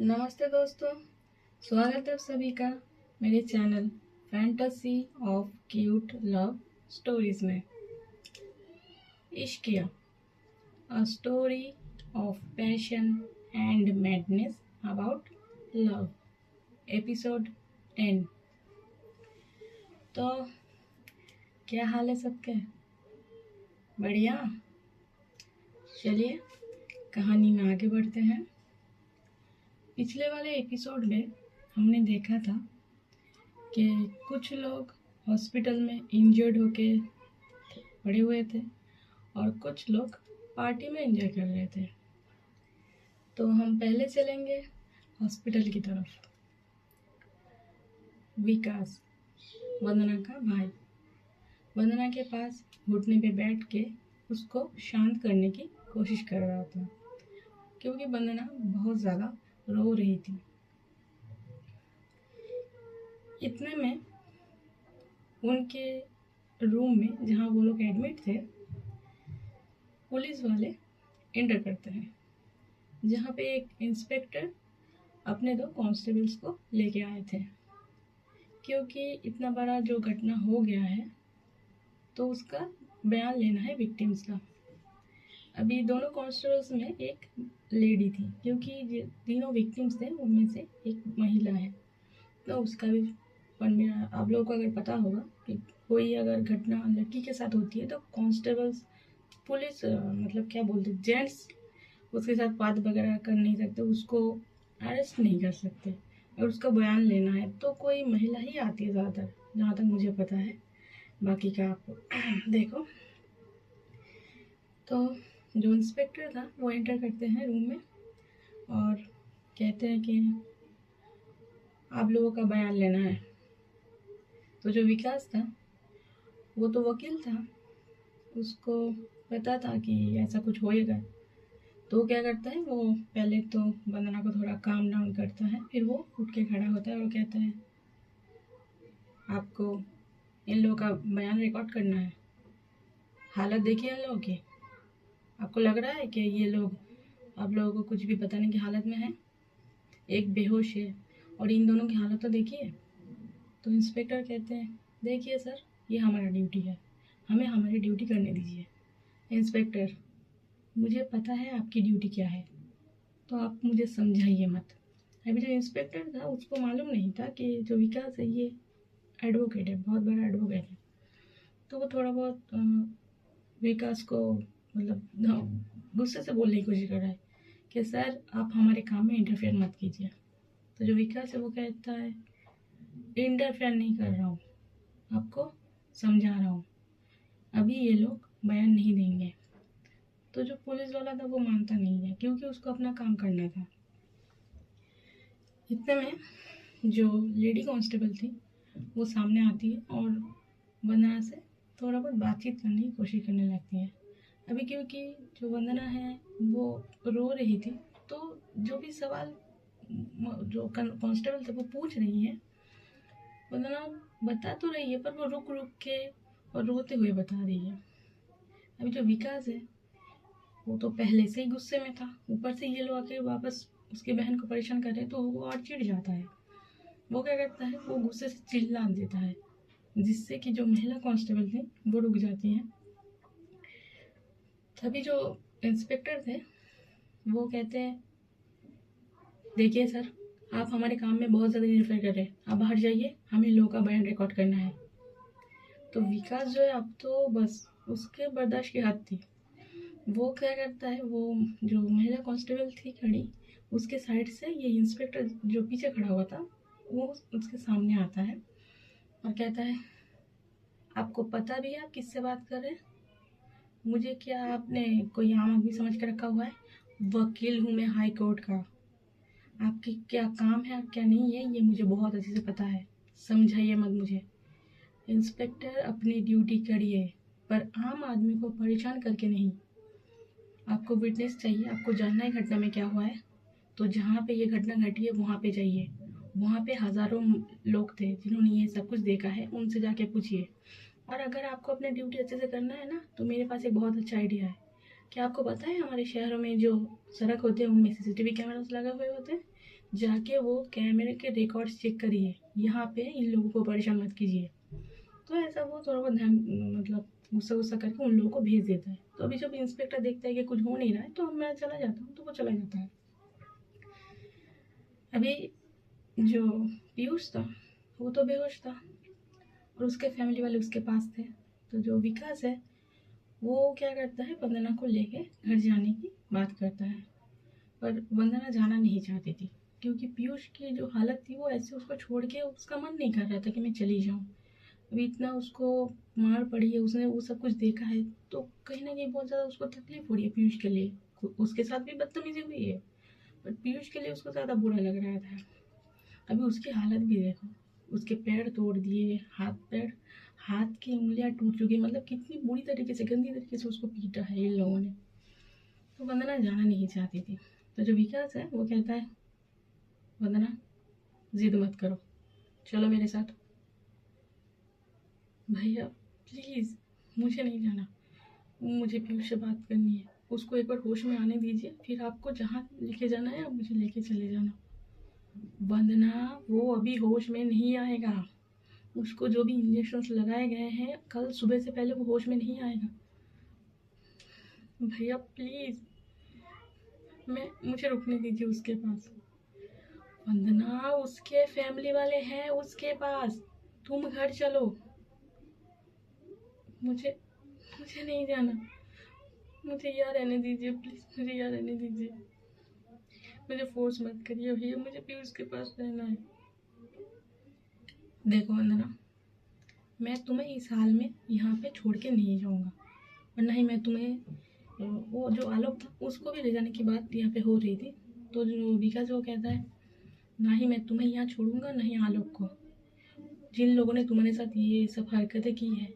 नमस्ते दोस्तों, स्वागत है आप सभी का मेरे channel fantasy of cute love stories में। Ishqiya, a story of passion and madness about love, episode 10। तो क्या हाल है सबके? बढ़िया। चलिए कहानी में आगे बढ़ते हैं। पिछले वाले एपिसोड में हमने देखा था कि कुछ लोग हॉस्पिटल में इंजर्ड होके पड़े हुए थे और कुछ लोग पार्टी में एंजॉय कर रहे थे। तो हम पहले चलेंगे हॉस्पिटल की तरफ। विकास, वंदना का भाई, वंदना के पास घुटने पे बैठ के उसको शांत करने की कोशिश कर रहा था क्योंकि वंदना बहुत ज़्यादा रो रही थी। इतने में उनके रूम में जहाँ वो लोग एडमिट थे, पुलिस वाले एंटर करते हैं, जहाँ पे एक इंस्पेक्टर अपने 2 कांस्टेबल्स को लेके आए थे क्योंकि इतना बड़ा जो घटना हो गया है तो उसका बयान लेना है विक्टिम्स का। अभी दोनों कांस्टेबल्स में एक लेडी थी क्योंकि तीनों विक्टिम्स थे उनमें से एक महिला है, तो उसका भी आप लोगों को अगर पता होगा कि कोई अगर घटना लड़की के साथ होती है तो कांस्टेबल्स, पुलिस मतलब क्या बोलते, जेंट्स उसके साथ बात वगैरह कर नहीं सकते, उसको अरेस्ट नहीं कर सकते। और उसका बयान लेना है तो कोई महिला ही आती है ज़्यादातर, जहाँ तक मुझे पता है। बाकी का आप देखो। तो जो इंस्पेक्टर था वो एंटर करते हैं रूम में और कहते हैं कि आप लोगों का बयान लेना है। तो जो विकास था वो तो वकील था, उसको पता था कि ऐसा कुछ होएगा, तो वो क्या करता है, वो पहले तो वंदना को थोड़ा काम डाउन करता है, फिर वो उठ के खड़ा होता है और कहता है आपको इन लोगों का बयान रिकॉर्ड करना है। हालत देखिए इन लोगों की, आपको लग रहा है कि ये लोग आप लोगों को कुछ भी पता नहीं की हालत में है। एक बेहोश है और इन दोनों की हालत तो देखिए। तो इंस्पेक्टर कहते हैं देखिए सर, ये हमारा ड्यूटी है, हमें हमारी ड्यूटी करने दीजिए। इंस्पेक्टर, मुझे पता है आपकी ड्यूटी क्या है, तो आप मुझे समझाइए मत। अभी जो इंस्पेक्टर था उसको मालूम नहीं था कि जो विकास है ये एडवोकेट है, बहुत बड़ा एडवोकेट है। तो वो थोड़ा बहुत विकास को मतलब गुस्से से बोलने की कोशिश कर रहा है कि सर आप हमारे काम में इंटरफेयर मत कीजिए। तो जो विकास है वो कहता है इंटरफेयर नहीं कर रहा हूँ, आपको समझा रहा हूँ, अभी ये लोग बयान नहीं देंगे। तो जो पुलिस वाला था वो मानता नहीं है क्योंकि उसको अपना काम करना था। इतने में जो लेडी कांस्टेबल थी वो सामने आती है और वंदना से थोड़ा बहुत बातचीत करने की कोशिश करने लगती है। अभी क्योंकि जो वंदना है वो रो रही थी, तो जो भी सवाल जो कांस्टेबल थे वो पूछ रही है, वंदना बता तो रही है पर वो रुक रुक के और रोते हुए बता रही है। अभी जो विकास है वो तो पहले से ही गुस्से में था, ऊपर से ये लोग आके वापस उसकी बहन को परेशान कर रहे तो वो और चिढ़ जाता है। वो क्या करता है, वो गुस्से से चिल्ला देता है, जिससे कि जो महिला कांस्टेबल थी वो रुक जाती है। तभी जो इंस्पेक्टर थे वो कहते हैं देखिए सर, आप हमारे काम में बहुत ज़्यादा इंटरफेयर कर रहे हैं, आप बाहर जाइए, हमें लोगों का बयान रिकॉर्ड करना है। तो विकास जो है अब तो बस उसके बर्दाश्त की हद थी। वो क्या करता है, वो जो महिला कांस्टेबल थी खड़ी उसके साइड से ये इंस्पेक्टर जो पीछे खड़ा हुआ था वो उसके सामने आता है और कहता है आपको पता भी है आप किससे बात कर रहे हैं? मुझे क्या आपने कोई आम आदमी समझ के रखा हुआ है? वकील हूँ मैं हाई कोर्ट का, आपकी क्या काम है क्या नहीं है ये मुझे बहुत अच्छे से पता है, समझाइए मत मुझे। इंस्पेक्टर अपनी ड्यूटी करिए पर आम आदमी को परेशान करके नहीं। आपको विटनेस चाहिए, आपको जानना है घटना में क्या हुआ है, तो जहाँ पे ये घटना घटी है वहाँ पे जाइए। वहाँ पे हज़ारों लोग थे जिन्होंने ये सब कुछ देखा है, उनसे जाके पूछिए। और अगर आपको अपनी ड्यूटी अच्छे से करना है ना तो मेरे पास एक बहुत अच्छा आइडिया है, क्या आपको पता है हमारे शहरों में जो सड़क होते हैं उनमें सीसीटीवी कैमरास लगे हुए होते हैं? जाके वो कैमरे के रिकॉर्ड्स चेक करिए, यहाँ पे इन लोगों को परेशान मत कीजिए। तो ऐसा वो थोड़ा बहुत ध्यान मतलब गुस्सा गुस्सा करके उन लोगों को भेज देता है। तो अभी जब इंस्पेक्टर देखता है कि कुछ हो नहीं रहा है तो मैं चला जाता हूँ, तो वो चला जाता है। अभी जो पीयूष था वो तो बेहोश था और उसके फैमिली वाले उसके पास थे। तो जो विकास है वो क्या करता है, वंदना को लेके घर जाने की बात करता है। पर वंदना जाना नहीं चाहती थी क्योंकि पीयूष की जो हालत थी वो ऐसे उसको छोड़ के उसका मन नहीं कर रहा था कि मैं चली जाऊँ। अभी इतना उसको मार पड़ी है, उसने वो सब कुछ देखा है, तो कहीं ना कहीं बहुत ज़्यादा उसको तकलीफ हो रही है पीयूष के लिए। उसके साथ भी बदतमीजी हुई है बट पीयूष के लिए उसको ज़्यादा बुरा लग रहा था। अभी उसकी हालत भी देखो, उसके पैर तोड़ दिए, हाथ की उंगलियां टूट चुकी, मतलब कितनी बुरी तरीके से गंदी तरीके से उसको पीटा है इन लोगों ने। तो वंदना जाना नहीं चाहती थी। तो जो विकास है वो कहता है, वंदना जिद मत करो, चलो मेरे साथ। भैया प्लीज़, मुझे नहीं जाना, मुझे पीयूष से बात करनी है। उसको एक बार होश में आने दीजिए, फिर आपको जहाँ लेके जाना है आप मुझे लेके चले जाना। वंदना वो अभी होश में नहीं आएगा, उसको जो भी इंजेक्शंस लगाए गए हैं कल सुबह से पहले वो होश में नहीं आएगा। भैया प्लीज़, मुझे रुकने दीजिए उसके पास। वंदना उसके फैमिली वाले हैं उसके पास, तुम घर चलो। मुझे मुझे नहीं जाना, मुझे यहाँ रहने दीजिए प्लीज़, मुझे यहाँ रहने दीजिए। मुझे फोर्स मत करिए भैया, मुझे पीयूष के पास रहना है। देखो वंदना, मैं तुम्हें इस हाल में यहाँ पे छोड़ के नहीं जाऊँगा और ना ही मैं तुम्हें वो जो आलोक था उसको भी ले जाने की बात यहाँ पे हो रही थी। तो जो विकास वो कहता है, ना ही मैं तुम्हें यहाँ छोड़ूंगा ना ही आलोक को। जिन लोगों ने तुम्हारे साथ ये सब हरकतें की है,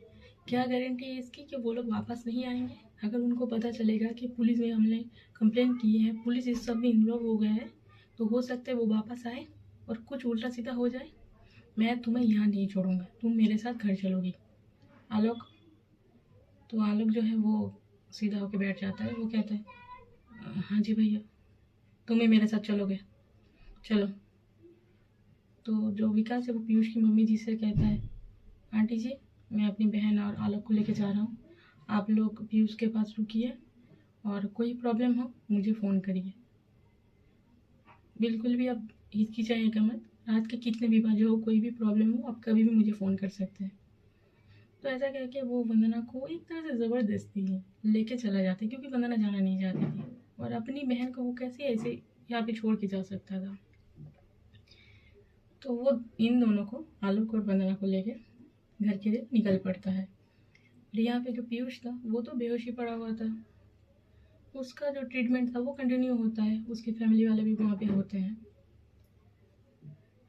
क्या गारंटी है इसकी कि वो लोग वापस नहीं आएंगे? अगर उनको पता चलेगा कि पुलिस में हमने कंप्लेन की है, पुलिस इस सब में इन्वॉल्व हो गया है, तो हो सकता है वो वापस आए और कुछ उल्टा सीधा हो जाए। मैं तुम्हें यहाँ नहीं छोड़ूंगा, तुम मेरे साथ घर चलोगी। आलोक, तो आलोक जो है वो सीधा होकर बैठ जाता है। वो कहता है, हाँ जी भैया, तुम ही मेरे साथ चलोगे, चलो। तो जो विकास है वो पीयूष की मम्मी जी से कहता है, आंटी जी मैं अपनी बहन और आलोक को लेके जा रहा हूँ, आप लोग पीयूष के पास रुकिए और कोई प्रॉब्लम हो मुझे फ़ोन करिए। बिल्कुल भी आप हिचकिचाइएगा मत, रात के कितने भी बजे हो, कोई भी प्रॉब्लम हो आप कभी भी मुझे फ़ोन कर सकते हैं। तो ऐसा कह के वो वंदना को एक तरह से ज़बरदस्ती लेके चला जाता है क्योंकि वंदना जाना नहीं चाहती थी और अपनी बहन को वो कैसे ऐसे यहाँ पे छोड़ के जा सकता था। तो वो इन दोनों को, आलोक और वंदना को लेके घर के लिए निकल पड़ता है। और यहाँ पे जो पीयूष था वो तो बेहोश ही पड़ा हुआ था, उसका जो ट्रीटमेंट था वो कंटिन्यू होता है, उसकी फैमिली वाले भी वहाँ पे होते हैं।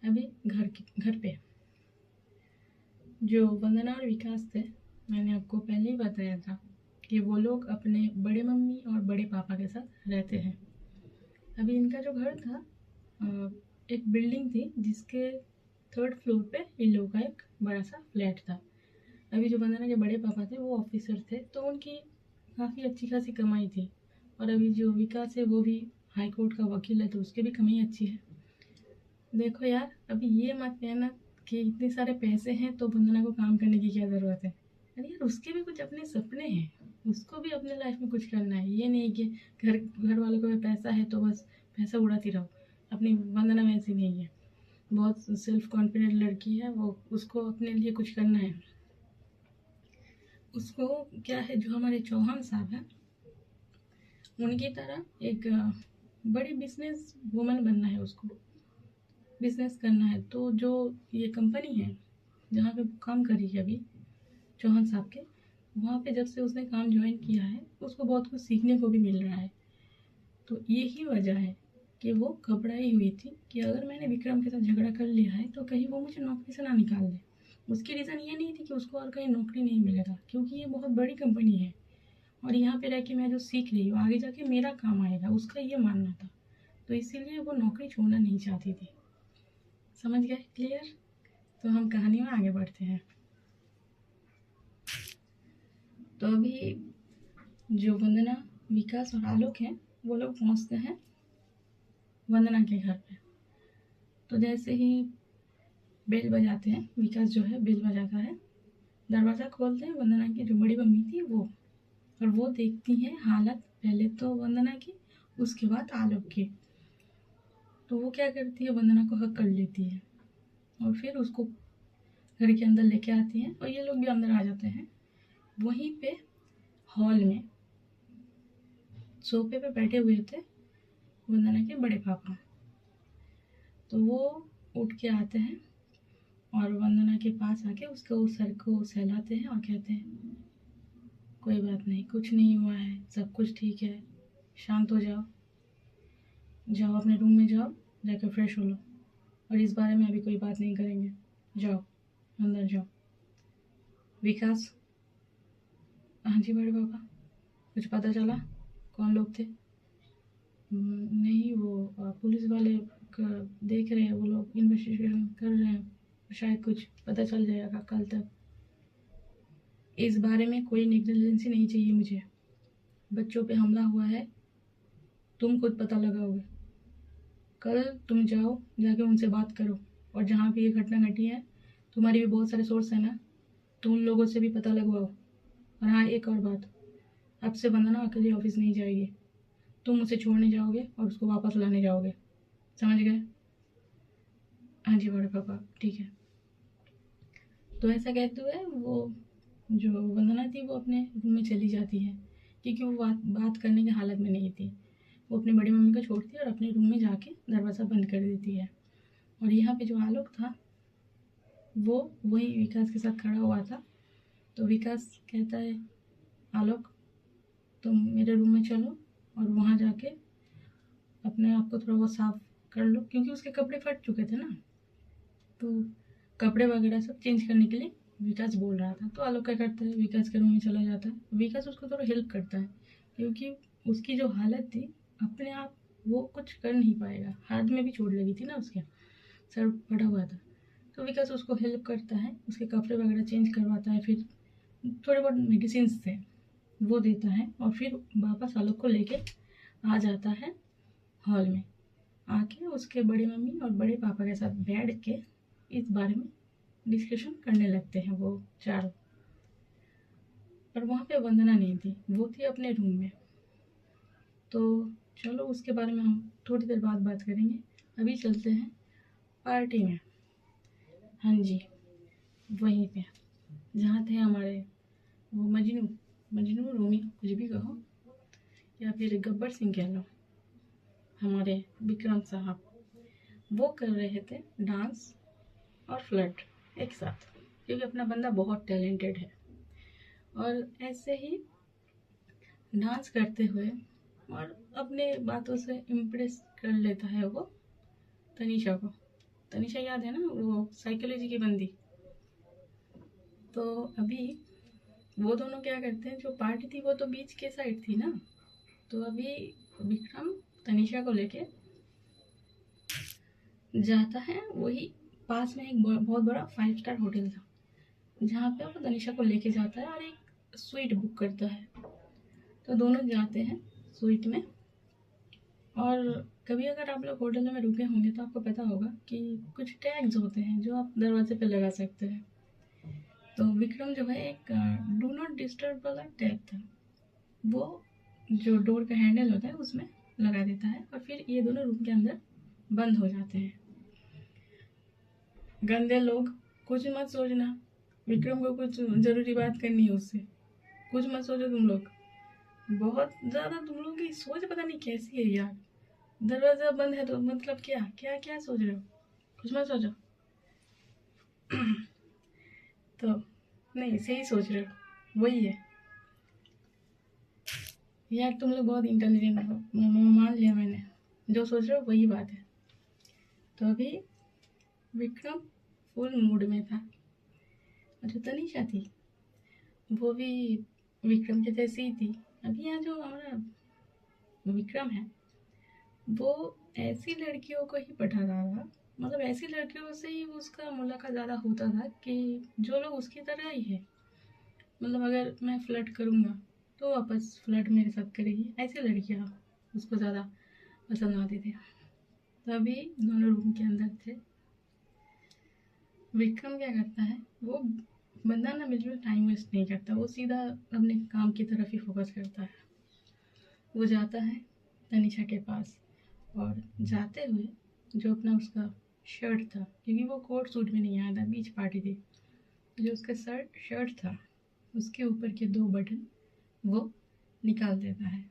अभी घर पे जो वंदना और विकास थे, मैंने आपको पहले ही बताया था कि वो लोग अपने बड़े मम्मी और बड़े पापा के साथ रहते हैं। अभी इनका जो घर था, एक बिल्डिंग थी जिसके 3rd फ्लोर पे इन लोगों का एक बड़ा सा फ्लैट था। अभी जो वंदना के बड़े पापा थे वो ऑफिसर थे, तो उनकी काफ़ी अच्छी खासी कमाई थी। और अभी जो विकास है वो भी हाई कोर्ट का वकील है, तो उसकी भी कमाई अच्छी है। देखो यार, अभी ये मत कहना कि इतने सारे पैसे हैं तो वंदना को काम करने की क्या ज़रूरत है। अरे यार, उसके भी कुछ अपने सपने हैं, उसको भी अपने लाइफ में कुछ करना है। ये नहीं कि घर वालों को पैसा है तो बस पैसा उड़ाती रहो। अपनी वंदना वैसी नहीं है, बहुत सेल्फ कॉन्फिडेंट लड़की है वो, उसको अपने लिए कुछ करना है। उसको क्या है, जो हमारे चौहान साहब हैं उनकी तरह एक बड़ी बिजनेस वुमन बनना है, उसको बिजनेस करना है। तो जो ये कंपनी है जहाँ पे काम कर रही है अभी चौहान साहब के, वहाँ पे जब से उसने काम ज्वाइन किया है उसको बहुत कुछ सीखने को भी मिल रहा है। तो यही वजह है कि वो घबराई हुई थी कि अगर मैंने विक्रम के साथ झगड़ा कर लिया है तो कहीं वो मुझे नौकरी से ना निकाल दे। उसकी रीज़न ये नहीं थी कि उसको और कहीं नौकरी नहीं मिलेगा, क्योंकि ये बहुत बड़ी कंपनी है और यहाँ पे रह के मैं जो सीख रही हूँ आगे जाके मेरा काम आएगा, उसका ये मानना था। तो इसीलिए वो नौकरी छोड़ना नहीं चाहती थी। समझ गए? क्लियर? तो हम कहानी में आगे बढ़ते हैं। तो अभी जो वंदना विकास और आलोक हैं, वो लोग पहुंचते हैं वंदना के घर पे। तो जैसे ही बेल बजाते हैं, विकास जो है बेल बजाता है, दरवाज़ा खोलते हैं वंदना की जो बड़ी मम्मी थी वो, और वो देखती हैं हालत पहले तो वंदना की, उसके बाद आलोक की। तो वो क्या करती है, वंदना को हक कर लेती है और फिर उसको घर के अंदर लेके आती हैं और ये लोग भी अंदर आ जाते हैं। वहीं पे हॉल में सोफे पे बैठे हुए थे वंदना के बड़े पापा। तो वो उठ के आते हैं और वंदना के पास आके उसको सर को सहलाते हैं और कहते हैं कोई बात नहीं, कुछ नहीं हुआ है, सब कुछ ठीक है, शांत हो जाओ, जाओ अपने रूम में जाओ, जाकर फ्रेश हो लो, और इस बारे में अभी कोई बात नहीं करेंगे, जाओ अंदर जाओ। विकास, हाँ जी बड़े पापा, कुछ पता चला कौन लोग थे? नहीं, वो पुलिस वाले देख रहे हैं, वो लोग इन्वेस्टिगेशन कर रहे हैं, शायद कुछ पता चल जाएगा कल तक। इस बारे में कोई नेग्लिजेंसी नहीं चाहिए मुझे। बच्चों पे हमला हुआ है, तुम खुद पता लगाओगे। कल तुम जाओ, जाके उनसे बात करो, और जहाँ भी ये घटना घटी है, तुम्हारी भी बहुत सारे सोर्स है ना, तो उन लोगों से भी पता लगवाओ। और हाँ, एक और बात, अब से वंदना अकेले ऑफिस नहीं जाएगी, तुम उसे छोड़ने जाओगे और उसको वापस लाने जाओगे, समझ गए? हाँ जी बड़े पापा, ठीक है। तो ऐसा कहते हुए वो जो वंदना थी वो अपने रूम में चली जाती है, क्योंकि वो बात करने की हालत में नहीं थी। वो अपनी बड़ी मम्मी को छोड़ती है और अपने रूम में जाके दरवाज़ा बंद कर देती है। और यहाँ पे जो आलोक था वो वही विकास के साथ खड़ा हुआ था। तो विकास कहता है आलोक, तुम मेरे रूम में चलो और वहाँ जाके अपने आप को थोड़ा बहुत साफ कर लो, क्योंकि उसके कपड़े फट चुके थे ना, तो कपड़े वगैरह सब चेंज करने के लिए विकास बोल रहा था। तो आलोक क्या करता है, विकास के रूम में चला जाता है। विकास उसको थोड़ा हेल्प करता है, क्योंकि उसकी जो हालत थी अपने आप वो कुछ कर नहीं पाएगा, हाथ में भी चोट लगी थी ना, उसके सर फटा हुआ था। तो विकास उसको हेल्प करता है, उसके कपड़े वगैरह चेंज करवाता है, फिर थोड़े बहुत मेडिसिन थे वो देता है, और फिर वापस आलोक को लेके आ जाता है हॉल में। आके उसके बड़ी मम्मी और बड़े पापा के साथ बैठ के इस बारे में डिस्कशन करने लगते हैं वो चारों। पर वहाँ पे वंदना नहीं थी, वो थी अपने रूम में। तो चलो उसके बारे में हम थोड़ी देर बाद बात करेंगे, अभी चलते हैं पार्टी में। हाँ जी, वहीं पे जहाँ थे हमारे वो मजनू रोमियो, कुछ भी कहो, या फिर गब्बर सिंह कह लो, हमारे विक्रम साहब, वो कर रहे थे डांस और फ्लर्ट एक साथ, क्योंकि अपना बंदा बहुत टैलेंटेड है। और ऐसे ही डांस करते हुए और अपने बातों से इम्प्रेस कर लेता है वो तनीषा को। तनीषा याद है ना, वो साइकोलॉजी की बंदी। तो अभी वो दोनों क्या करते हैं, जो पार्टी थी वो तो बीच के साइड थी ना, तो अभी विक्रम तनीषा को लेके जाता है वही पास में एक बहुत बड़ा 5 स्टार होटल था, जहाँ पे वो तनीषा को लेके जाता है और एक स्वीट बुक करता है। तो दोनों जाते हैं स्वीट में। और कभी अगर आप लोग होटल में रुके होंगे तो आपको पता होगा कि कुछ टैग्स होते हैं जो आप दरवाजे पे लगा सकते हैं। तो विक्रम जो है एक डू नॉट डिस्टर्ब वाला टैग था, वो जो डोर का हैंडल होता है उसमें लगा देता है, और फिर ये दोनों रूम के अंदर बंद हो जाते हैं। गंदे लोग, कुछ मत सोचना, विक्रम को कुछ ज़रूरी बात करनी है उससे, कुछ मत सोचो तुम लोग। बहुत ज़्यादा तुम लोगों की सोच पता नहीं कैसी है यार, दरवाज़ा बंद है तो मतलब क्या क्या क्या सोच रहे हो, कुछ मत सोचो। तो नहीं, सही सोच रहे हो, वही है यार, तुम लोग बहुत इंटेलिजेंट हो, मान लिया मैंने, जो सोच रहे हो वही बात है। तो अभी विक्रम फुल मूड में था, और जो तनीषा थी वो भी विक्रम के जैसी ही थी। अभी यहाँ जो हमारा विक्रम है वो ऐसी लड़कियों को ही पटा रहा था, मतलब ऐसी लड़कियों से ही उसका मुलाकात ज़्यादा होता था कि जो लोग उसकी तरह ही है। मतलब अगर मैं फ्लर्ट करूँगा तो वापस फ्लर्ट मेरे साथ करेगी। ऐसी लड़कियाँ उसको ज़्यादा पसंद आती थी। तभी दोनों रूम के अंदर थे। विक्रम क्या करता है, वो बंदा ना बिल्कुल टाइम वेस्ट नहीं करता, वो सीधा अपने काम की तरफ ही फोकस करता है। वो जाता है तनिषा के पास और जाते हुए जो अपना उसका शर्ट था, क्योंकि वो कोट सूट में नहीं आया था, बीच पार्टी थी, जो उसका शर्ट था उसके ऊपर के 2 बटन वो निकाल देता है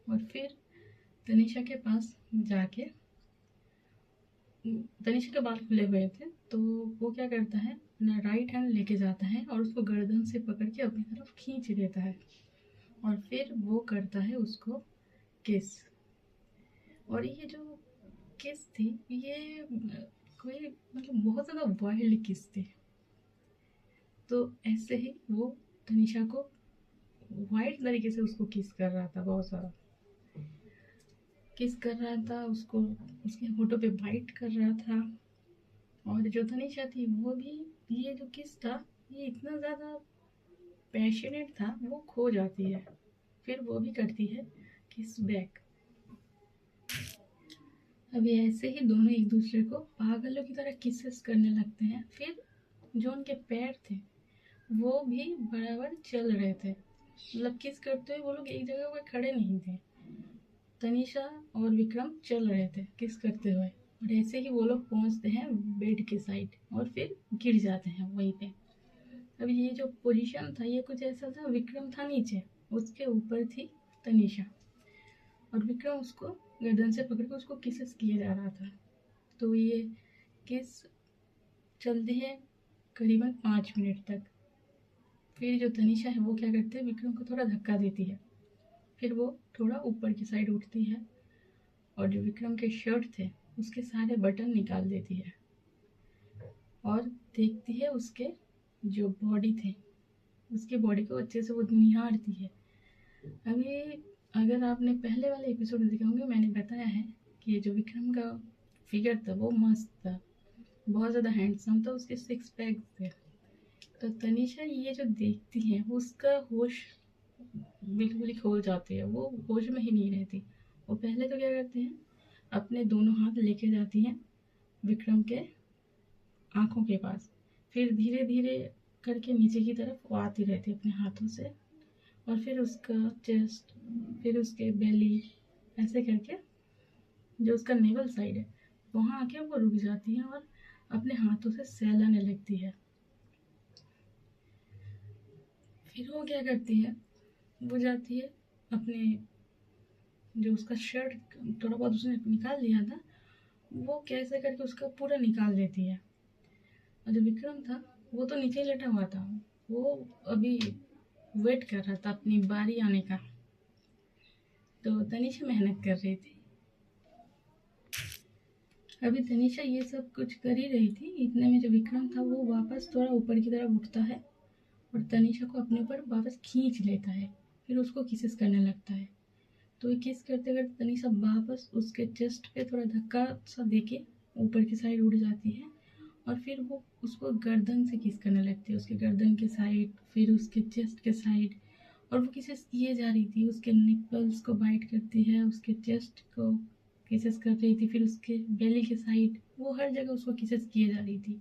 और फिर तनिषा के पास जाके, तनिषा के बाल खुले हुए थे तो वो क्या करता है, अपना राइट हैंड लेके जाता है और उसको गर्दन से पकड़ के अपनी तरफ खींच देता है और फिर वो करता है उसको किस। और ये जो किस थी, ये कोई मतलब बहुत ज़्यादा वाइल्ड किस थी। तो ऐसे ही वो तनिषा को वाइल्ड तरीके से उसको किस कर रहा था, बहुत सारा किस कर रहा था, उसको उसके होठों पे बाइट कर रहा था। और जो तनिषा थी वो भी, ये जो किस था ये इतना ज़्यादा पैशनेट था, वो खो जाती है। फिर वो भी करती है किस बैक। अब ये ऐसे ही दोनों एक दूसरे को पागलों की तरह किसेस करने लगते हैं। फिर जो उनके पैर थे वो भी बराबर चल रहे थे, मतलब किस करते हुए वो लोग एक जगह पर खड़े नहीं थे। तनिषा और विक्रम चल रहे थे किस करते हुए, और ऐसे ही वो लोग पहुंचते हैं बेड के साइड और फिर गिर जाते हैं वहीं पे। अब ये जो पोजीशन था ये कुछ ऐसा था, विक्रम था नीचे, उसके ऊपर थी तनिषा और विक्रम उसको गर्दन से पकड़ के उसको किसेस किए जा रहा था। तो ये किस चलती है करीबन 5 मिनट तक। फिर जो तनिषा है वो क्या करती है, विक्रम को थोड़ा धक्का देती है, फिर वो थोड़ा ऊपर की साइड उठती है और जो विक्रम के शर्ट थे उसके सारे बटन निकाल देती है और देखती है उसके जो बॉडी थे, उसकी बॉडी को अच्छे से वो निहारती है। अभी अगर आपने पहले वाले एपिसोड देखे होंगे, मैंने बताया है कि जो विक्रम का फिगर था वो मस्त था, बहुत ज़्यादा हैंडसम था, उसके 6 पैक थे। तो तनिषा ये जो देखती है उसका होश बिल्कुल ही खो जाती है, वो होश में ही नहीं रहती। वो पहले तो क्या करते हैं, अपने दोनों हाथ लेके जाती हैं विक्रम के आंखों के पास, फिर धीरे धीरे करके नीचे की तरफ वो आती रहती है अपने हाथों से, और फिर उसका चेस्ट, फिर उसके बेली, ऐसे करके जो उसका नेवल साइड है वहाँ आके वो रुक जाती है और अपने हाथों से सहलाने लगती है। फिर वो क्या करती है, वो जाती है अपने जो उसका शर्ट थोड़ा बहुत उसने निकाल लिया था वो कैसे करके उसका पूरा निकाल देती है। और जो विक्रम था वो तो नीचे लेटा हुआ था, वो अभी वेट कर रहा था अपनी बारी आने का। तो तनिषा मेहनत कर रही थी। अभी तनिषा ये सब कुछ कर ही रही थी, इतने में जो विक्रम था वो वापस थोड़ा ऊपर की तरफ उठता है और तनिषा को अपने ऊपर वापस खींच लेता है, फिर उसको किसेस करने लगता है। तो ये किस करते करते तनिषा वापस उसके चेस्ट पे थोड़ा धक्का सा देके ऊपर की साइड उड़ जाती है और फिर वो उसको गर्दन से किस करने लगती है, उसके गर्दन के साइड, फिर उसके चेस्ट के साइड। और वो किसेस किए जा रही थी, उसके निपल्स को बाइट करती है, उसके चेस्ट को किसेस कर रही थी, फिर उसके बेली के साइड, वो हर जगह उसको किसेस किए जा रही थी।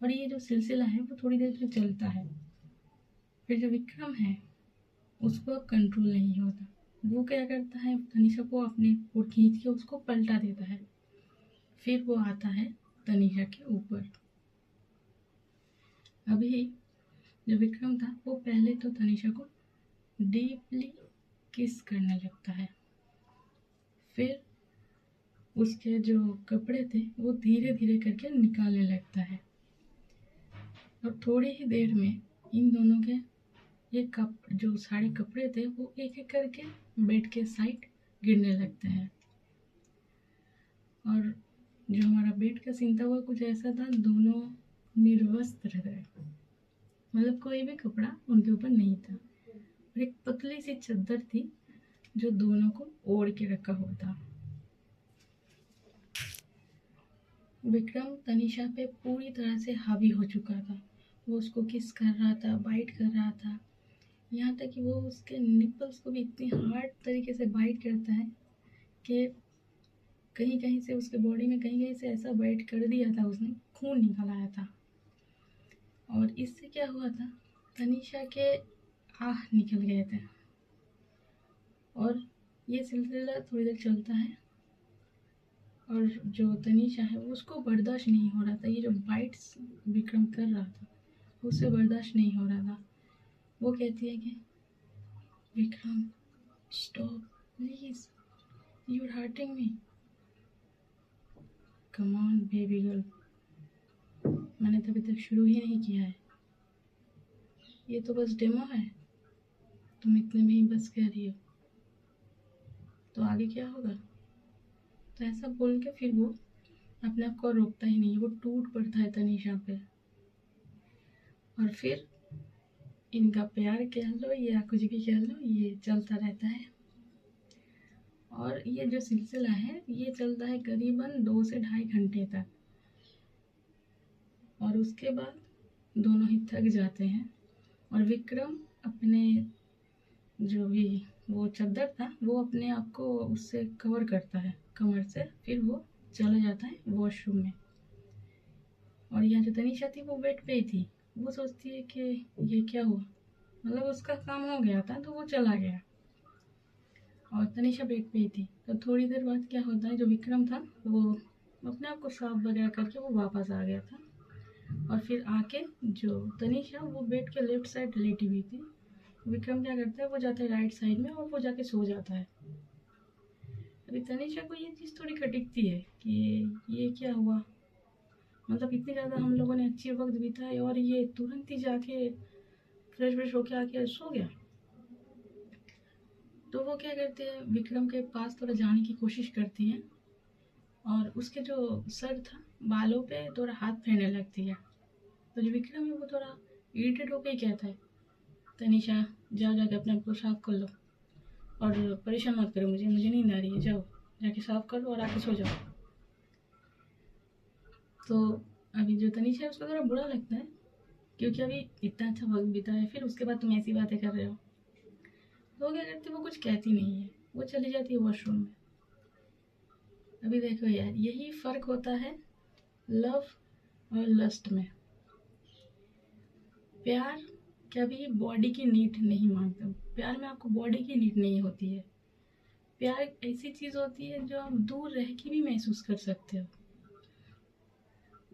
और ये जो सिलसिला है वो थोड़ी देर तक चलता है। फिर जो विक्रम है उसको अब कंट्रोल नहीं होता, वो क्या करता है, तनिषा को अपने ओर खींच के उसको पलटा देता है। फिर वो आता है तनिषा के ऊपर। अभी जो विक्रम था वो पहले तो तनिषा को डीपली किस करने लगता है, फिर उसके जो कपड़े थे वो धीरे धीरे करके निकालने लगता है और थोड़ी ही देर में इन दोनों के ये जो सारे कपड़े थे वो एक एक करके बेड के साइड गिरने लगते हैं। और जो हमारा बेड का सीन था वो कुछ ऐसा था, दोनों निर्वस्त्र थे, मतलब कोई भी कपड़ा उनके ऊपर नहीं था और एक पतली सी चादर थी जो दोनों को ओढ़ के रखा हुआ था। विक्रम तनिषा पे पूरी तरह से हावी हो चुका था, वो उसको किस कर रहा था, बाइट कर रहा था, यहाँ तक कि वो उसके निपल्स को भी इतनी हार्ड तरीके से बाइट करता है कि कहीं कहीं से उसके बॉडी में कहीं कहीं से ऐसा बाइट कर दिया था, उसने खून निकल आया था। और इससे क्या हुआ था, तनीषा के आह निकल गए थे। और ये सिलसिला थोड़ी देर चलता है और जो तनीषा है उसको बर्दाश्त नहीं हो रहा था, ये जो बाइट्स विक्रम कर रहा था उससे बर्दाश्त नहीं हो रहा था। वो कहती है कि Vikram stop please, you are hurting me, come on baby girl, मैंने तो अभी तक शुरू ही नहीं किया है, ये तो बस डेमो है, तुम इतने में ही बस कह रही हो, तो आगे क्या होगा। तो ऐसा बोल के फिर वो अपने आप को रोकता ही नहीं, वो टूट पड़ता है तनीषा पे। और फिर इनका प्यार कह लो या कुछ भी कह लो, ये चलता रहता है। और ये जो सिलसिला है ये चलता है करीबन 2 से ढाई घंटे तक। और उसके बाद दोनों ही थक जाते हैं और विक्रम अपने जो भी वो चादर था वो अपने आप को उससे कवर करता है कमर से, फिर वो चला जाता है वॉशरूम में। और यहाँ जो तनीषा थी वो बेड पे ही थी, वो सोचती है कि ये क्या हुआ, मतलब उसका काम हो गया था तो वो चला गया और तनीषा बेड पे ही थी। तो थोड़ी देर बाद क्या होता है, जो विक्रम था वो अपने आप को साफ वगैरह करके वो वापस आ गया था। और फिर आके जो तनीषा वो बेड के लेफ्ट साइड लेटी हुई थी, विक्रम क्या करता है वो जाता है राइट साइड में और वो जाके सो जाता है। अभी तनीषा को ये चीज़ थोड़ी खटकती है कि ये क्या हुआ, मतलब इतनी ज़्यादा हम लोगों ने अच्छी वक्त बिताए और ये तुरंत ही जाके फ्रेश फ्रेश होके आके सो गया। तो वो क्या करते हैं, विक्रम के पास थोड़ा जाने की कोशिश करती है और उसके जो सर था बालों पे थोड़ा हाथ फेरने लगती है। तो जो विक्रम है वो थोड़ा इरिटेट होकर ही कहता है, तनीषा जाओ जाके अपने आप को साफ कर लो और परेशान मत करो मुझे, मुझे नींद आ रही है, जाओ जाके साफ कर लो और आके सो जाओ। तो अभी जो तनीषा है उसको थोड़ा बुरा लगता है क्योंकि अभी इतना अच्छा वक्त बीता है, फिर उसके बाद तुम ऐसी बातें कर रहे हो। तो वो क्या करती है, वो कुछ कहती नहीं है, वो चली जाती है वॉशरूम में। अभी देखो यार, यही फर्क होता है लव और लस्ट में। प्यार कभी बॉडी की नीड नहीं मांगता, प्यार में आपको बॉडी की नीड नहीं होती है। प्यार ऐसी चीज होती है जो आप दूर रह के भी महसूस कर सकते हो।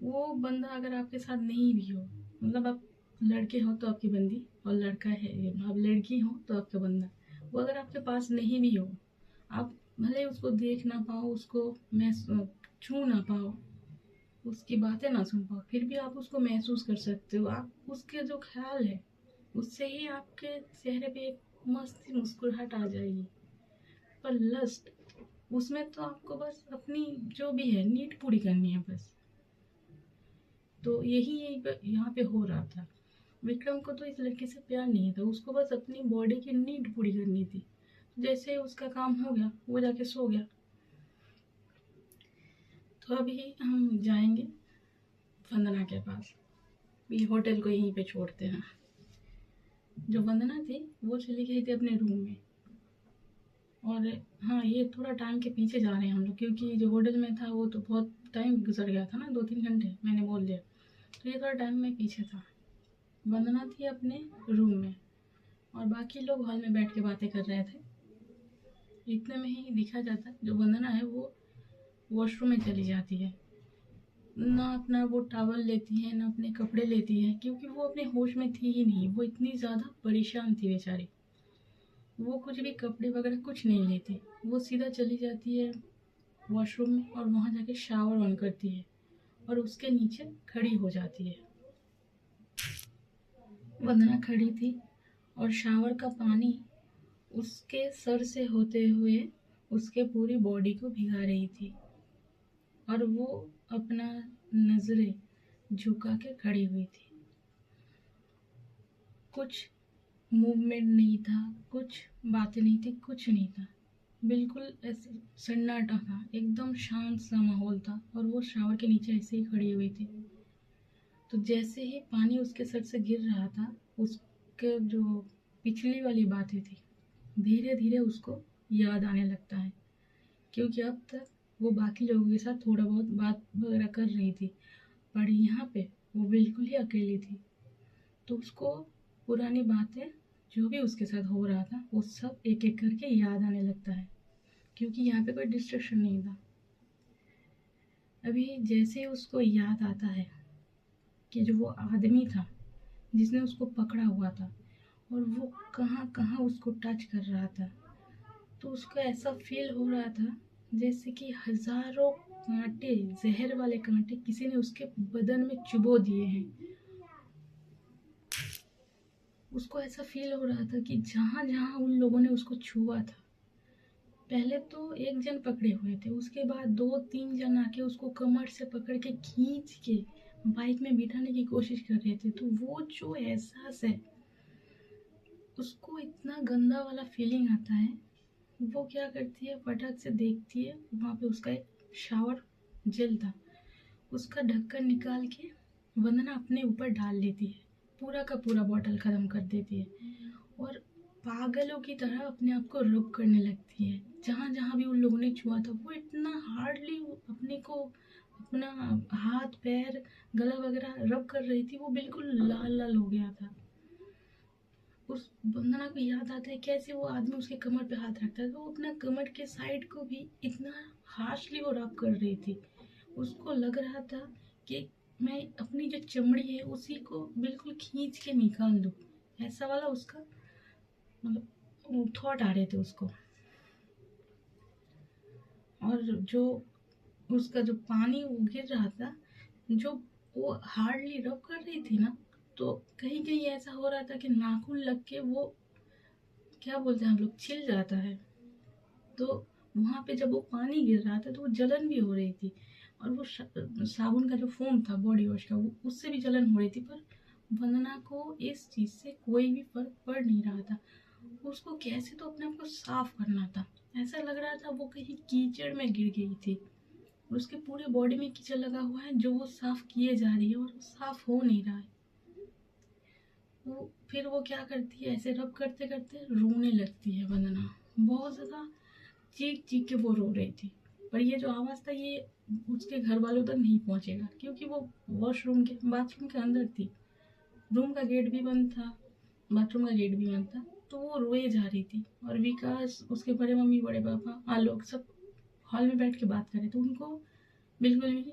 वो बंदा अगर आपके साथ नहीं भी हो, मतलब आप लड़के हो तो आपकी बंदी और लड़का है आप लड़की हो तो आपका बंदा, वो अगर आपके पास नहीं भी हो, आप भले उसको देख ना पाओ, उसको छू ना पाओ, उसकी बातें ना सुन पाओ, फिर भी आप उसको महसूस कर सकते हो। आप उसके जो ख्याल है उससे ही आपके चेहरे पे एक मस्त मुस्कुराहट आ जाएगी। पर लस्ट, उसमें तो आपको बस अपनी जो भी है नीड पूरी करनी है बस। तो यही यहाँ पे हो रहा था। विक्रम को तो इस लड़की से प्यार नहीं था, उसको बस अपनी बॉडी की नीड पूरी करनी थी। जैसे उसका काम हो गया वो जाके सो गया। तो अभी हम जाएंगे वंदना के पास, भी होटल को यहीं पे छोड़ते हैं। जो वंदना थी वो चली गई थी अपने रूम में। और हाँ, ये थोड़ा टाइम के पीछे जा रहे हैं हम लोग क्योंकि जो होटल में था वो तो बहुत टाइम गुजर गया था ना, 2-3 घंटे मैंने बोल दिया, तो ये थोड़ा टाइम में पीछे था। वंदना थी अपने रूम में और बाकी लोग हॉल में बैठ के बातें कर रहे थे। इतने में ही दिखा जाता जो वंदना है वो वॉशरूम में चली जाती है। ना अपना वो टॉवल लेती है ना अपने कपड़े लेती है, क्योंकि वो अपने होश में थी ही नहीं, वो इतनी ज़्यादा परेशान थी बेचारी। वो कुछ भी कपड़े वगैरह कुछ नहीं लेती, वो सीधा चली जाती है वॉशरूम में और वहाँ जाके शावर ऑन करती है और उसके नीचे खड़ी हो जाती है। वंदना खड़ी थी और शावर का पानी उसके सर से होते हुए उसके पूरी बॉडी को भिगा रही थी और वो अपना नजरें झुका के खड़ी हुई थी। कुछ मूवमेंट नहीं था, कुछ बातें नहीं थी, कुछ नहीं था, बिल्कुल ऐसे सन्नाटा था, एकदम शांत सा माहौल था और वो शावर के नीचे ऐसे ही खड़ी हुई थी। तो जैसे ही पानी उसके सर से गिर रहा था, उसके जो पिछली वाली बातें थी धीरे धीरे उसको याद आने लगता है, क्योंकि अब तक वो बाकी लोगों के साथ थोड़ा बहुत बात वगैरह कर रही थी, पर यहाँ पे वो बिल्कुल ही अकेली थी। तो उसको पुरानी बातें जो भी उसके साथ हो रहा था वो सब एक एक करके याद आने लगता है, क्योंकि यहाँ पे कोई डिस्ट्रैक्शन नहीं था। अभी जैसे उसको याद आता है कि जो वो आदमी था जिसने उसको पकड़ा हुआ था और वो कहाँ कहाँ उसको टच कर रहा था, तो उसको ऐसा फील हो रहा था जैसे कि हजारों कांटे, जहर वाले कांटे किसी ने उसके बदन में चुबो दिए हैं। उसको ऐसा फील हो रहा था कि जहां जहां उन लोगों ने उसको छुआ था, पहले तो एक जन पकड़े हुए थे, उसके बाद 2-3 जन आके उसको कमर से पकड़ के खींच के बाइक में बिठाने की कोशिश कर रहे थे। तो वो जो एहसास है, उसको इतना गंदा वाला फीलिंग आता है। वो क्या करती है, फटाक से देखती है वहाँ पे उसका एक शावर जेल था, उसका ढक्कन निकाल के वंदना अपने ऊपर डाल लेती है, पूरा का पूरा बॉटल खत्म कर देती है और पागलों की तरह अपने आप को रब करने लगती है। जहाँ जहाँ भी उन लोगों ने छुआ था वो इतना हार्डली अपने को, अपना हाथ पैर गला वगैरह रब कर रही थी, वो बिल्कुल लाल लाल हो गया था। उस वंदना को याद आता है कैसे वो आदमी उसके कमर पे हाथ रखता है, तो वो अपना कमर के साइड को भी इतना हार्शली वो रब कर रही थी। उसको लग रहा था कि मैं अपनी जो चमड़ी है उसी को बिल्कुल खींच के निकाल दूं, ऐसा वाला उसका मतलब थॉट आ रहे थे उसको। और जो उसका जो पानी वो गिर रहा था, जो वो हार्डली रब कर रही थी ना, तो कहीं कहीं ऐसा हो रहा था कि नाखून लग के वो, क्या बोलते हैं हम लोग, छिल जाता है। तो वहां पे जब वो पानी गिर रहा था तो वो जलन भी हो रही थी, और वो साबुन का जो फोम था बॉडी वॉश का, वो उससे भी जलन हो रही थी। पर वंदना को इस चीज से कोई भी फर्क पड़ नहीं रहा था। उसको कैसे तो अपने आप को साफ करना था, ऐसा लग रहा था वो कहीं कीचड़ में गिर गई थी। उसके पूरे बॉडी में कीचड़ लगा हुआ है जो वो साफ किए जा रही है और वो साफ हो नहीं रहा है। वो फिर वो क्या करती है, ऐसे रब करते करते रोने लगती है वंदना, बहुत ज्यादा चीख चीख के वो रो रही थी। पर ये जो आवाज था ये उसके घर वालों तक नहीं पहुंचेगा, क्योंकि वो वॉशरूम के बाथरूम के अंदर थी, रूम का गेट भी बंद था, बाथरूम का गेट भी बंद था। तो वो रोए जा रही थी और विकास, उसके बड़े मम्मी बड़े पापा आलोक सब हॉल में बैठ के बात कर रहे थे। उनको बिल्कुल भी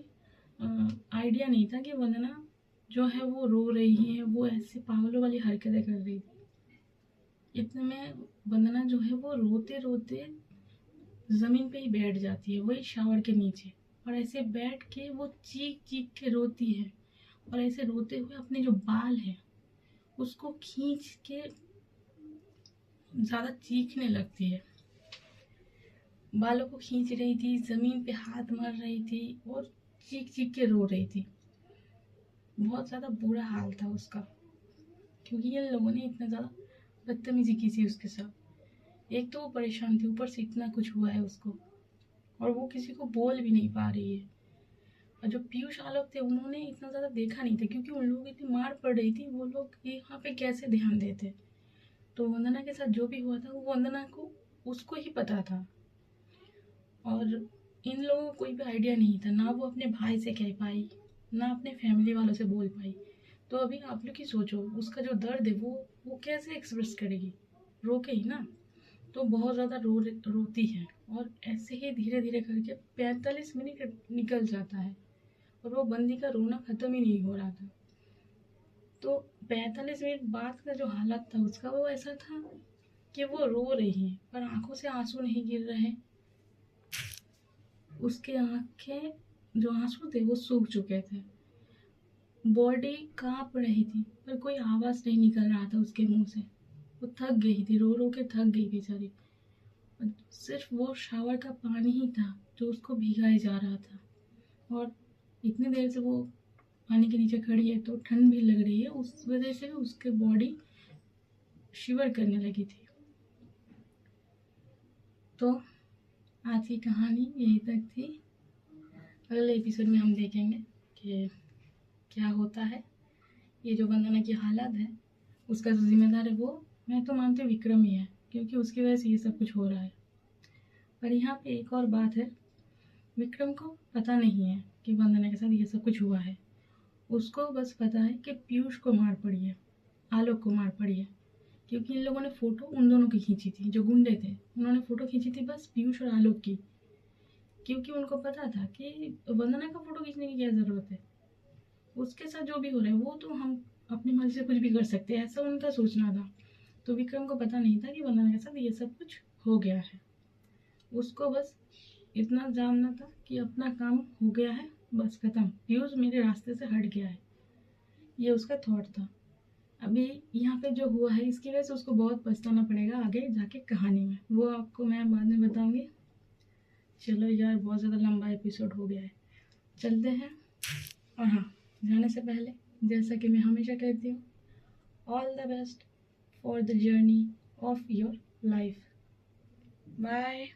आइडिया नहीं था कि वंदना जो है वो रो रही है, वो ऐसे पागलों वाली हरकतें कर रही थी। इतने में वंदना जो है वो रोते रोते जमीन पे ही बैठ जाती है, वही शावर के नीचे, और ऐसे बैठ के वो चीख चीख के रोती है और ऐसे रोते हुए अपने जो बाल है उसको खींच के ज्यादा चीखने लगती है। बालों को खींच रही थी, जमीन पे हाथ मार रही थी और चीख चीख के रो रही थी। बहुत ज्यादा बुरा हाल था उसका, क्योंकि ये लोगों ने इतना ज्यादा बदतमीजी की थी उसके साथ। एक तो वो परेशान थी, ऊपर से इतना कुछ हुआ है उसको, और वो किसी को बोल भी नहीं पा रही है। और जो पीयूष आलोक थे उन्होंने इतना ज्यादा देखा नहीं था, क्योंकि उन लोगों की इतनी मार पड़ रही थी, वो लोग यहाँ पे कैसे ध्यान देते। तो वंदना के साथ जो भी हुआ था वो वंदना को, उसको ही पता था, और इन लोगों को कोई भी आइडिया नहीं था, ना वो अपने भाई से कह पाई, ना अपने फैमिली वालों से बोल पाई। तो अभी आप लोग ही सोचो उसका जो दर्द है वो कैसे एक्सप्रेस करेगी, रो के ही ना। तो बहुत ज़्यादा रोती है, और ऐसे ही धीरे धीरे करके 45 मिनट निकल जाता है और वो बंदी का रोना खत्म ही नहीं हो रहा था। तो 45 मिनट बाद का जो हालत था उसका वो ऐसा था कि वो रो रही है पर आंखों से आंसू नहीं गिर रहे। उसके आंखें, जो आंसू थे वो सूख चुके थे, बॉडी कांप रही थी पर कोई आवाज नहीं निकल रहा था उसके मुंह से। वो थक गई थी, रो रो के थक गई बेचारी। सिर्फ वो शावर का पानी ही था जो उसको भिगाए जा रहा था, और इतनी देर से वो पानी के नीचे खड़ी है तो ठंड भी लग रही है, उस वजह से भी उसके बॉडी शिवर करने लगी थी। तो आज की कहानी यहीं तक थी। अगले एपिसोड में हम देखेंगे कि क्या होता है। ये जो वंदना की हालत है उसका जो जिम्मेदार है वो मैं तो मानती हूँ विक्रम ही है, क्योंकि उसकी वजह से ये सब कुछ हो रहा है। पर यहाँ पे एक और बात है, विक्रम को पता नहीं है कि वंदना के साथ ये सब कुछ हुआ है। उसको बस पता है कि पीयूष को मार पड़ी है, आलोक को मार पड़ी है, क्योंकि इन लोगों ने फ़ोटो उन दोनों की खींची थी, जो गुंडे थे उन्होंने फ़ोटो खींची थी बस पीयूष और आलोक की, क्योंकि उनको पता था कि वंदना का फ़ोटो खींचने की क्या ज़रूरत है, उसके साथ जो भी हो रहा है वो तो हम अपनी मर्जी से कुछ भी कर सकते हैं, ऐसा उनका सोचना था। तो विक्रम को पता नहीं था कि वंदना के साथ ये सब कुछ हो गया है। उसको बस इतना जानना था कि अपना काम हो गया है, बस खत्म, पीयूष मेरे रास्ते से हट गया है, ये उसका थॉट था। अभी यहाँ पे जो हुआ है इसकी वजह से उसको बहुत पछताना पड़ेगा आगे जाके कहानी में, वो आपको मैं बाद में बताऊंगी। चलो यार, बहुत ज़्यादा लंबा एपिसोड हो गया है, चलते हैं। और हाँ, जाने से पहले जैसा कि मैं हमेशा कहती हूँ, all the best for the journey of your life. Bye.